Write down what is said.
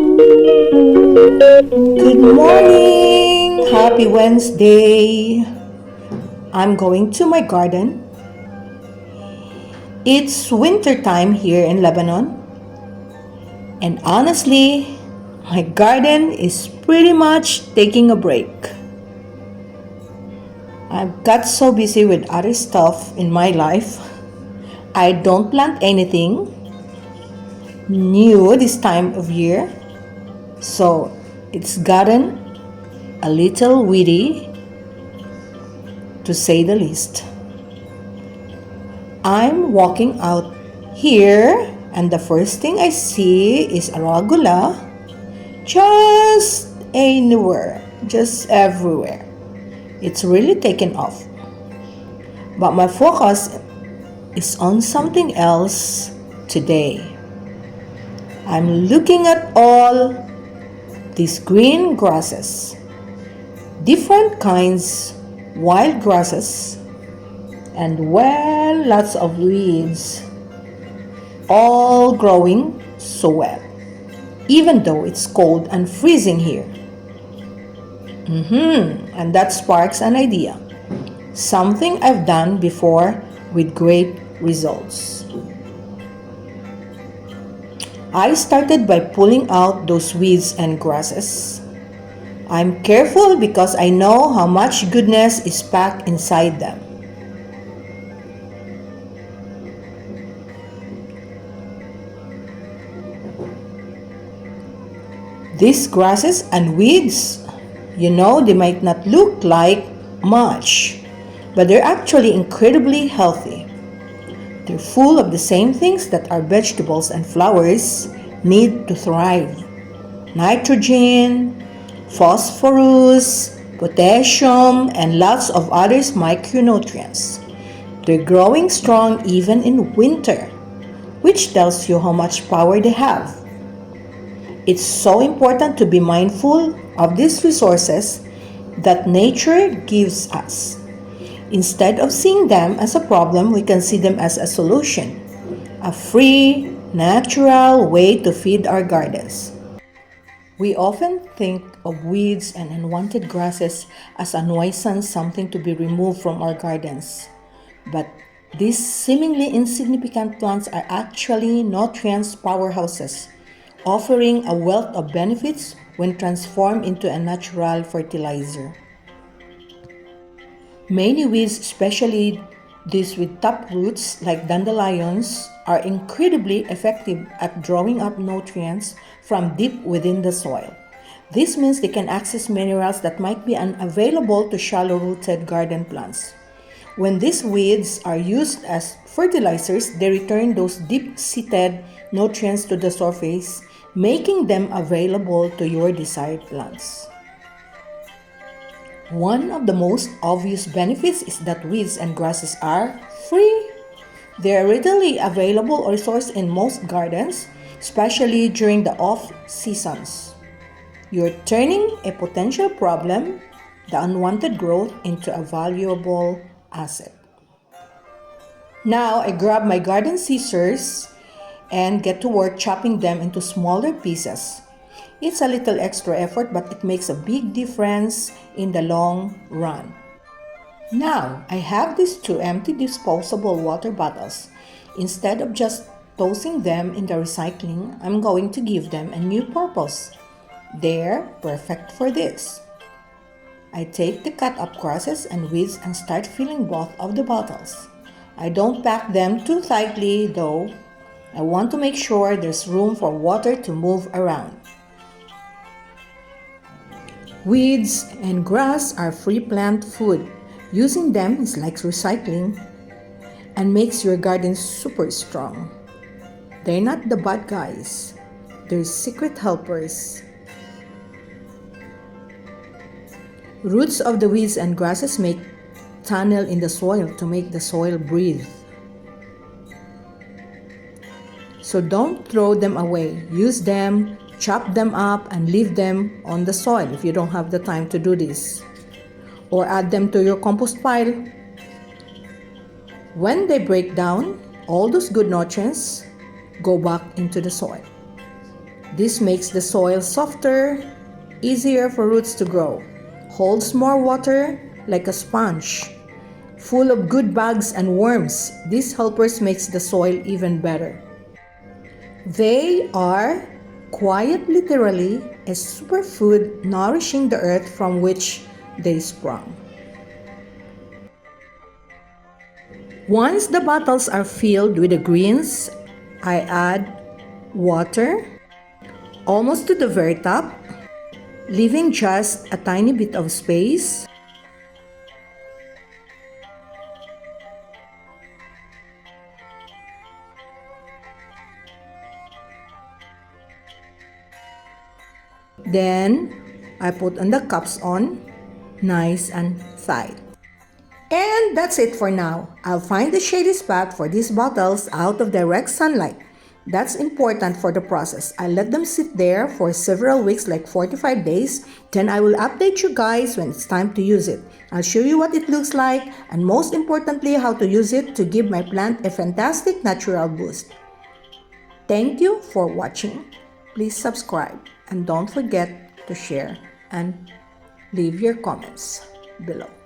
Good morning! Happy Wednesday! I'm going to my garden. It's winter time here in Lebanon, and honestly, my garden is pretty much taking a break. I've got so busy with other stuff in my life. I don't plant anything new this time of year, so it's gotten a little weedy to say the least. I'm walking out here, and the first thing I see is arugula just anywhere, just everywhere. It's really taken off. But my focus is on something else today. I'm looking at all these green grasses, different kinds, wild grasses, and well, lots of weeds, all growing so well, even though it's cold and freezing here. And that sparks an idea, something I've done before with great results. I started by pulling out those weeds and grasses. I'm careful because I know how much goodness is packed inside them. These grasses and weeds, they might not look like much, but they're actually incredibly healthy. They're full of the same things that our vegetables and flowers need to thrive: nitrogen, phosphorus, potassium, and lots of other micronutrients. They're growing strong even in winter, which tells you how much power they have. It's so important to be mindful of these resources that nature gives us. Instead of seeing them as a problem, we can see them as a solution, a free, natural way to feed our gardens. We often think of weeds and unwanted grasses as a nuisance, something to be removed from our gardens. But these seemingly insignificant plants are actually nutrients powerhouses, offering a wealth of benefits when transformed into a natural fertilizer. Many weeds, especially these with top roots like dandelions, are incredibly effective at drawing up nutrients from deep within the soil. This means they can access minerals that might be unavailable to shallow-rooted garden plants. When these weeds are used as fertilizers, they return those deep-seated nutrients to the surface, making them available to your desired plants. One of the most obvious benefits is that weeds and grasses are free. They are readily available or sourced in most gardens, especially during the off seasons. You're turning a potential problem, the unwanted growth, into a valuable asset. Now I grab my garden scissors and get to work chopping them into smaller pieces. It's a little extra effort, but it makes a big difference in the long run. Now, I have these two empty disposable water bottles. Instead of just tossing them in the recycling, I'm going to give them a new purpose. They're perfect for this. I take the cut up grasses and weeds and start filling both of the bottles. I don't pack them too tightly though. I want to make sure there's room for water to move around. Weeds and grass are free plant food. Using them is like recycling and makes your garden super strong. They're not the bad guys. They're secret helpers. Roots of the weeds and grasses make tunnel in the soil to make the soil breathe. So don't throw them away. Use them, chop them up, and leave them on the soil if you don't have the time to do this. Or add them to your compost pile. When they break down, all those good nutrients go back into the soil. This makes the soil softer, easier for roots to grow, holds more water like a sponge, full of good bugs and worms. These helpers makes the soil even better. They are quite literally a superfood nourishing the earth from which they sprung. Once the bottles are filled with the greens, I add water almost to the very top, leaving just a tiny bit of space. Then I put on the caps on, nice and tight. And that's it for now. I'll find the shady spot for these bottles out of direct sunlight. That's important for the process. I let them sit there for several weeks, like 45 days. Then I will update you guys when it's time to use it. I'll show you what it looks like and most importantly how to use it to give my plant a fantastic natural boost. Thank you for watching. Please subscribe and don't forget to share and leave your comments below.